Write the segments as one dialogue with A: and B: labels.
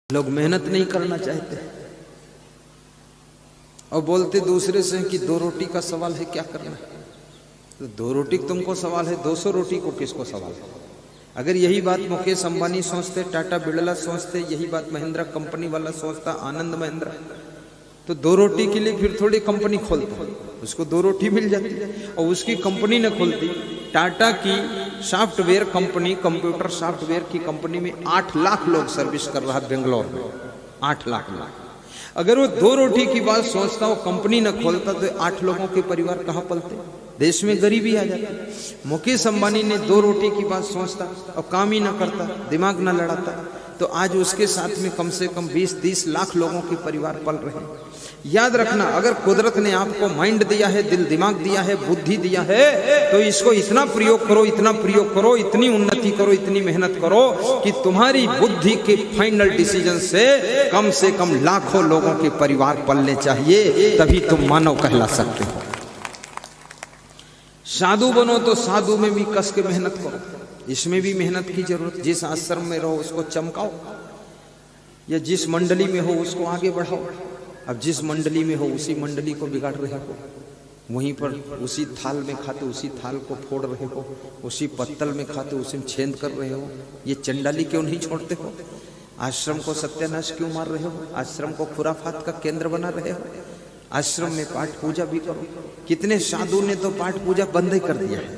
A: लोग मेहनत नहीं करना चाहते और बोलते दूसरे से कि 2 रोटी का सवाल है, क्या करना है? तो 2 रोटी तुमको सवाल है, 200 रोटी को किसको सवाल है? अगर यही बात मुकेश अंबानी सोचते, टाटा बिड़ला सोचते, यही बात महिंद्रा कंपनी वाला सोचता, आनंद महिंद्रा, तो 2 रोटी के लिए फिर थोड़ी कंपनी खोलता, उसको 2 रोटी मिल जाती और उसकी कंपनी न खोलती। टाटा की सॉफ्टवेयर कंपनी, कंप्यूटर सॉफ्टवेयर की कंपनी में 8 लाख लोग सर्विस कर रहा है बेंगलोर में, 8 लाख लोग। अगर वो 2 रोटी की बात सोचता, वो कंपनी न खोलता, तो 8 लोगों के परिवार कहाँ पलते? देश में गरीबी आ जाती। मुकेश अंबानी ने 2 रोटी की बात सोचता और काम ही ना करता, दिमाग ना लड़ाता, तो आज उसके साथ में कम से कम 20-30 लाख लोगों के परिवार पल रहे हैं। याद रखना, अगर कुदरत ने आपको माइंड दिया है, दिल दिमाग दिया है, बुद्धि दिया है, तो इसको इतना प्रयोग करो, इतना प्रयोग करो, इतनी उन्नति करो, इतनी मेहनत करो कि तुम्हारी बुद्धि के फाइनल डिसीजन से कम लाखों लोगों के परिवार पलने चाहिए, तभी तुम मानव कहला सकते हो। साधु बनो तो साधु में भी कस के मेहनत करो, इसमें भी मेहनत की जरूरत। जिस आश्रम में रहो उसको चमकाओ, या जिस मंडली में हो उसको आगे बढ़ाओ। अब जिस मंडली में हो उसी मंडली को बिगाड़ रहे हो, वहीं पर उसी थाल में खाते उसी थाल को फोड़ रहे हो, उसी पत्तल में खाते उसी में छेद कर रहे हो। ये चंडाली क्यों नहीं छोड़ते हो? आश्रम को सत्यानाश क्यों मार रहे हो? आश्रम को खुराफात का केंद्र बना रहे हो? आश्रम में पाठ पूजा भी करो। कितने साधु ने तो पाठ पूजा बंद ही कर दिया है,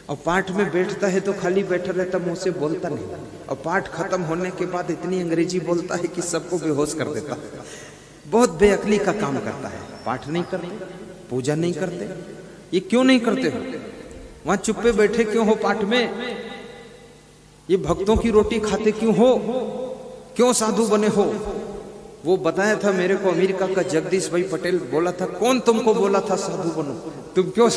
A: और पाठ में बैठता है तो खाली बैठा रहता, मुंह से बोलता नहीं, और पाठ खत्म होने के बाद इतनी अंग्रेजी बोलता है कि सबको बेहोश कर देता है। बहुत बेअक्ली का काम करता है। पाठ नहीं करते, पूजा नहीं करते, ये क्यों नहीं करते हो? वहां चुप्पे बैठे क्यों हो? पाठ में ये भक्तों की रोटी खाते क्यों हो? क्यों साधु बने हो? वो बताया था मेरे को, अमेरिका का जगदीश भाई पटेल बोला था, कौन तुमको बोला था साधु बनो? तुम क्यों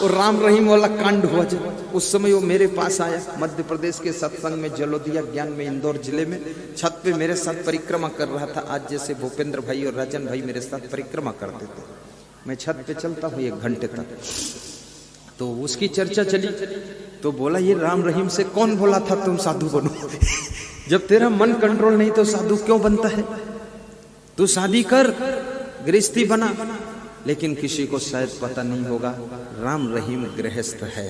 A: और राम रहीम वाला कांड हुआ जब, उस समय वो मेरे पास आया मध्य प्रदेश के सत्संग में, जलोदिया ज्ञान में, इंदौर जिले में, छत पे मेरे साथ परिक्रमा कर रहा था। आज जैसे भूपेंद्र भाई और राजन भाई मेरे साथ परिक्रमा करते थे, मैं छत पे चलता हूँ 1 घंटे तक। तो उसकी चर्चा चली, तो बोला ये राम रहीम से कौन बोला था तुम साधु बनो? जब तेरा मन कंट्रोल नहीं तो साधु क्यों बनता है? तू शादी कर, गृहस्थी बना। लेकिन किसी को शायद पता नहीं होगा, राम रहीम गृहस्थ है,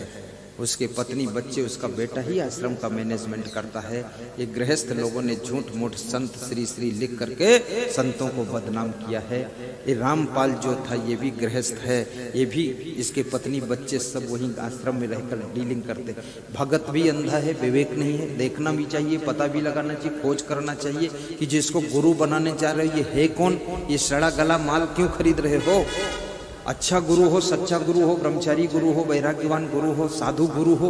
A: उसके पत्नी बच्चे, उसका बेटा ही आश्रम का मैनेजमेंट करता है। ये गृहस्थ लोगों ने झूठ मूठ संत श्री श्री लिख करके संतों को बदनाम किया है। ये रामपाल जो था ये भी गृहस्थ है, ये भी, इसके पत्नी बच्चे सब वहीं आश्रम में रहकर डीलिंग करते। भगत भी अंधा है, विवेक नहीं है। देखना भी चाहिए, पता भी लगाना चाहिए, खोज करना चाहिए कि जिसको गुरु बनाने जा रहे हो ये है कौन? ये सड़ा गला माल क्यों खरीद रहे हो? अच्छा गुरु हो, सच्चा गुरु हो, ब्रह्मचारी गुरु हो, वैराग्यवान गुरु हो, साधु गुरु हो,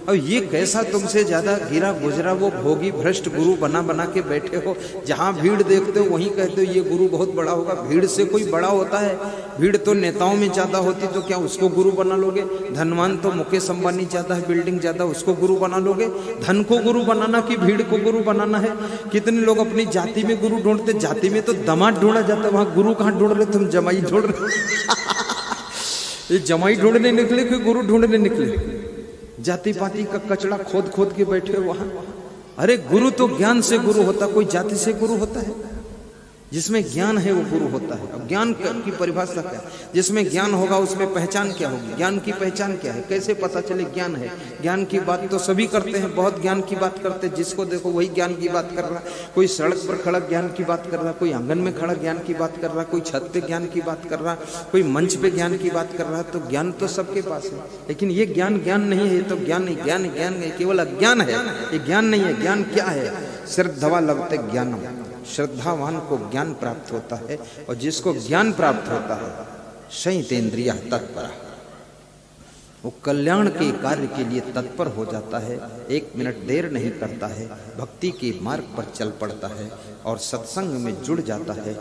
A: और ये कैसा तुमसे ज्यादा गिरा गुजरा वो भोगी भ्रष्ट गुरु बना बना के बैठे हो। जहां भीड़ देखते हो वहीं कहते हो ये गुरु बहुत बड़ा होगा। भीड़ से कोई बड़ा होता है? भीड़ तो नेताओं में ज्यादा होती, तो क्या उसको गुरु बना लोगे? धनवान तो मुकेश अंबानी ज्यादा है, बिल्डिंग ज्यादा, उसको गुरु बना लोगे? धन को गुरु बनाना कि भीड़ को गुरु बनाना है? कितने लोग अपनी जाति में गुरु ढूंढते, जाति में तो दामाद ढूंढा जाता है, वहां गुरु कहाँ ढूंढ रहे? तुम जमाई ढूंढ रहे। ये जमाई ढूंढने निकले कि गुरु ढूंढने निकले? जाति पाति का कचड़ा खोद खोद के बैठे वहां। अरे गुरु तो ज्ञान से गुरु होता, कोई जाति से गुरु होता है? जिसमें ज्ञान है वो गुरु होता है। अब ज्ञान की परिभाषा क्या है? जिसमें ज्ञान होगा उसमें पहचान क्या होगी? ज्ञान की पहचान क्या है? कैसे पता चले ज्ञान है? ज्ञान की बात तो सभी करते हैं, बहुत ज्ञान की बात करते हैं, जिसको देखो वही ज्ञान की बात कर रहा है। कोई सड़क पर खड़ा ज्ञान की बात कर रहा, कोई आंगन में खड़ा ज्ञान की बात कर रहा, कोई छत पे ज्ञान की बात कर रहा, कोई मंच पे ज्ञान की बात कर रहा। तो ज्ञान तो सबके पास है, लेकिन ये ज्ञान ज्ञान नहीं है। तो ज्ञान नहीं, ज्ञान ज्ञान केवल अज्ञान है, ये ज्ञान नहीं है। ज्ञान क्या है? श्रद्धवा लभते ज्ञानम, श्रद्धावान को ज्ञान प्राप्त होता है, और जिसको ज्ञान प्राप्त होता है संयतेन्द्रिय तत्पर, वो कल्याण के कार्य के लिए तत्पर हो जाता है, 1 मिनट देर नहीं करता है, भक्ति के मार्ग पर चल पड़ता है और सत्संग में जुड़ जाता है,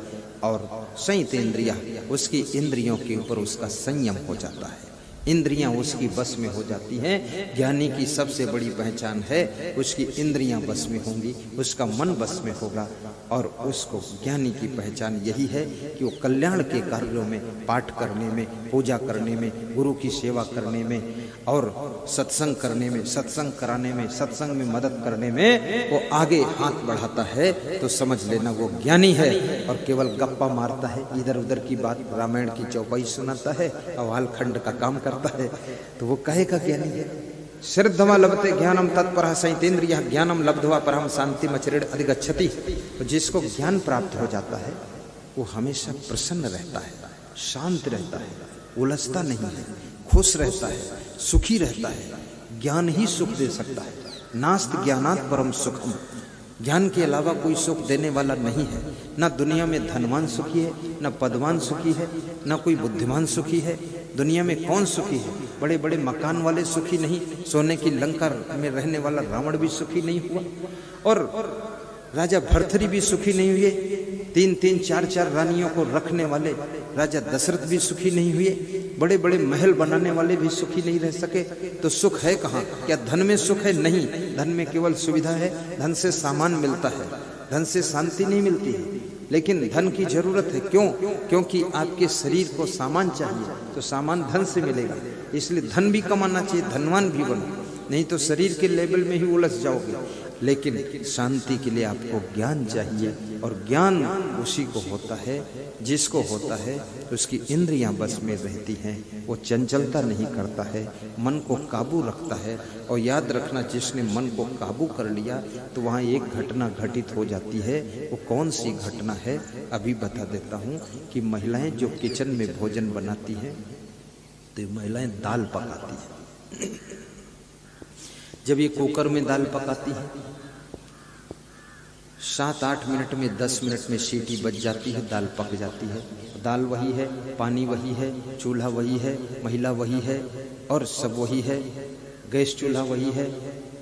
A: और संयतेन्द्रिय, उसकी इंद्रियों के ऊपर उसका संयम हो जाता है, इंद्रियां उसकी बस में हो जाती हैं। ज्ञानी की सबसे बड़ी पहचान है उसकी इंद्रियां बस में होंगी, उसका मन बस में होगा, और उसको ज्ञानी की पहचान यही है कि वो कल्याण के कार्यों में, पाठ करने में, पूजा करने में, गुरु की सेवा करने में और सत्संग करने में, सत्संग कराने में, सत्संग में मदद करने में वो आगे हाथ बढ़ाता है तो समझ लेना वो ज्ञानी है। और केवल गप्पा मारता है, इधर उधर की बात, रामायण की चौपाई सुनाता है, अवाल खंड का काम करता है, तो वो कहेगा ज्ञानी है। श्रद्धवा लभते ज्ञानम तत्परः संयतेन्द्रियः ज्ञानम लब्ध्वा परम शांति मचरेण अधिगच्छति। तो जिसको ज्ञान प्राप्त हो जाता है वो हमेशा प्रसन्न रहता है, शांत रहता है, उलझता नहीं है, खुश रहता है, सुखी रहता है। ज्ञान ही सुख दे सकता है। नास्त ज्ञानात् परम सुखम। ज्ञान के अलावा कोई सुख देने वाला नहीं है। ना दुनिया में धनवान सुखी है, ना पदवान सुखी है, ना कोई बुद्धिमान सुखी है। दुनिया में कौन सुखी है? बड़े बड़े मकान वाले सुखी नहीं, सोने की लंका में रहने वाला रावण भी सुखी नहीं हुआ, और राजा भर्तृहरि भी सुखी नहीं हुए, 3-3, 4-4 रानियों को रखने वाले राजा दशरथ भी सुखी नहीं हुए, बड़े बड़े महल बनाने वाले भी सुखी नहीं रह सके। तो सुख है कहाँ? क्या धन में सुख है? नहीं, धन में केवल सुविधा है, धन से सामान मिलता है, धन से शांति नहीं मिलती है। लेकिन धन की जरूरत है। क्यों? क्योंकि आपके शरीर को सामान चाहिए, तो सामान धन से मिलेगा। इसलिए धन भी कमाना चाहिए, धनवान भी बनो, नहीं तो शरीर के लेवल में ही उलझ जाओगे। लेकिन शांति के लिए आपको ज्ञान चाहिए, और ज्ञान उसी को होता है जिसको होता है तो उसकी इंद्रियां बस में रहती हैं, वो चंचलता नहीं करता है, मन को काबू रखता है। और याद रखना, जिसने मन को काबू कर लिया तो वहाँ एक घटना घटित हो जाती है। वो कौन सी घटना है अभी बता देता हूँ। कि महिलाएं जो किचन में भोजन बनाती हैं तो ये महिलाएं दाल पकाती हैं। जब ये कुकर में दाल पकाती है, 7-8 मिनट में, 10 मिनट में सीटी बज जाती है, दाल पक जाती है। दाल वही है, पानी वही है, चूल्हा वही है, महिला वही है, और सब वही है, गैस चूल्हा वही है।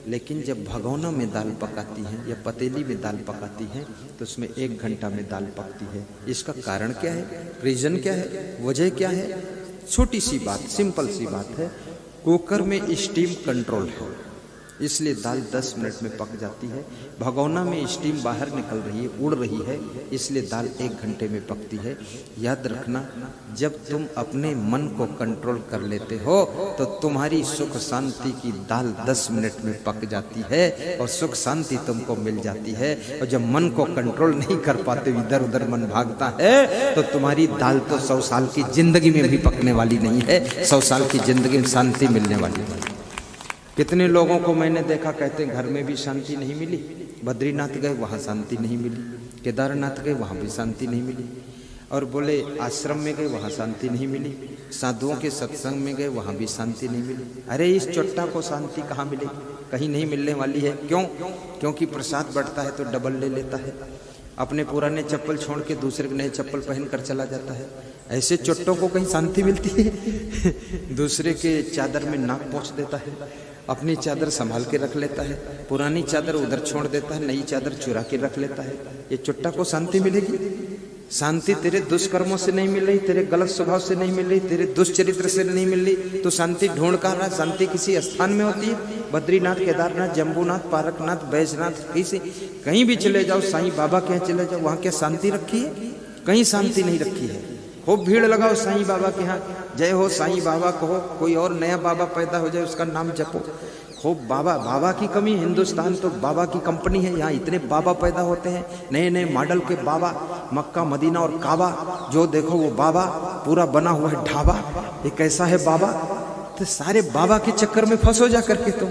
A: लेकिन जब भगोना में दाल पकाती हैं या पतीली में दाल पकाती हैं तो उसमें 1 घंटा में दाल पकती है। इसका कारण क्या है? रीजन क्या है? वजह क्या है? छोटी सी बात, सिंपल सी बात है। कुकर में स्टीम कंट्रोल है, इसलिए दाल 10 मिनट में पक जाती है। भगोना में स्टीम बाहर निकल रही है, उड़ रही है, इसलिए दाल 1 घंटे में पकती है। याद रखना, जब तुम अपने मन को कंट्रोल कर लेते हो तो तुम्हारी सुख शांति की दाल 10 मिनट में पक जाती है और सुख शांति तुमको मिल जाती है। और जब मन को कंट्रोल नहीं कर पाते, इधर उधर मन भागता है, तो तुम्हारी दाल तो 100 साल की जिंदगी में भी पकने वाली नहीं है, 100 साल की जिंदगी में शांति मिलने वाली नहीं। कितने लोगों को मैंने देखा, कहते हैं घर में भी शांति नहीं मिली, बद्रीनाथ गए वहाँ शांति नहीं मिली, केदारनाथ गए वहाँ भी शांति नहीं मिली, और बोले आश्रम में गए वहाँ शांति नहीं मिली, साधुओं के सत्संग में गए वहाँ भी शांति नहीं मिली। अरे इस चोट्टा को शांति कहाँ मिलेगी? कहीं नहीं मिलने वाली है। क्यों? क्योंकि प्रसाद बढ़ता है तो डबल ले लेता है, अपने पुराने चप्पल छोड़ के दूसरे नए चप्पल पहन कर चला जाता है। ऐसे चोट्टों को कहीं शांति मिलती है? दूसरे के चादर में नाक पोंछ देता है, अपनी चादर संभाल के रख लेता है, पुरानी चादर उधर छोड़ देता है, नई चादर चुरा के रख लेता है। ये चुट्टा को शांति मिलेगी? शांति तेरे दुष्कर्मों से नहीं मिल रही, तेरे गलत स्वभाव से नहीं मिल रही, तेरे दुष्चरित्र से नहीं मिल रही, तो शांति ढूंढ कर रहा। शांति किसी स्थान में होती है? बद्रीनाथ, केदारनाथ, जम्बूनाथ, पारकनाथ, बैजनाथ, कहीं भी चले जाओ, साईं बाबा के यहाँ चले जाओ, वहाँ क्या शांति रखी है? कहीं शांति नहीं रखी है। खूब भीड़ लगाओ साईं बाबा के यहाँ, जय हो साईं बाबा कहो, कोई और नया बाबा पैदा हो जाए उसका नाम जपो। खूब बाबा की कमी। हिंदुस्तान तो बाबा की कंपनी है, यहाँ इतने बाबा पैदा होते हैं, नए नए मॉडल के बाबा, मक्का मदीना और काबा, जो देखो वो बाबा, पूरा बना हुआ है ढाबा। ये कैसा है बाबा? तो सारे बाबा के चक्कर में फंसो जा करके तुम,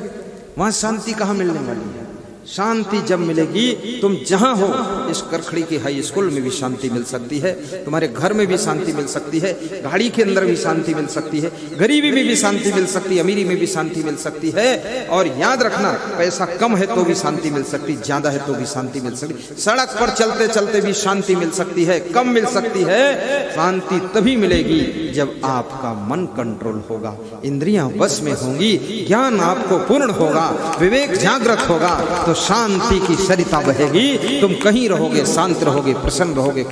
A: वहाँ शांति कहाँ मिलने वाली है? शांति जब मिलेगी, तुम जहां हो, इस करखड़ी के हाई स्कूल में भी शांति मिल सकती है, तुम्हारे घर में भी शांति मिल सकती है, गाड़ी के अंदर भी शांति मिल सकती है, गरीबी में भी शांति मिल सकती है, अमीरी में भी शांति मिल सकती है। और याद रखना, पैसा कम है तो भी शांति मिल सकती, ज्यादा है तो भी शांति मिल सकती, सड़क पर चलते चलते भी शांति मिल सकती है, कम मिल सकती है। शांति तभी मिलेगी जब आपका मन कंट्रोल होगा, इंद्रियां वश में होंगी, ज्ञान आपको पूर्ण होगा, विवेक जागृत होगा, तो शांति की सरिता बहेगी। तुम कहीं रहोगे, शांत रहोगे, प्रसन्न रहोगे।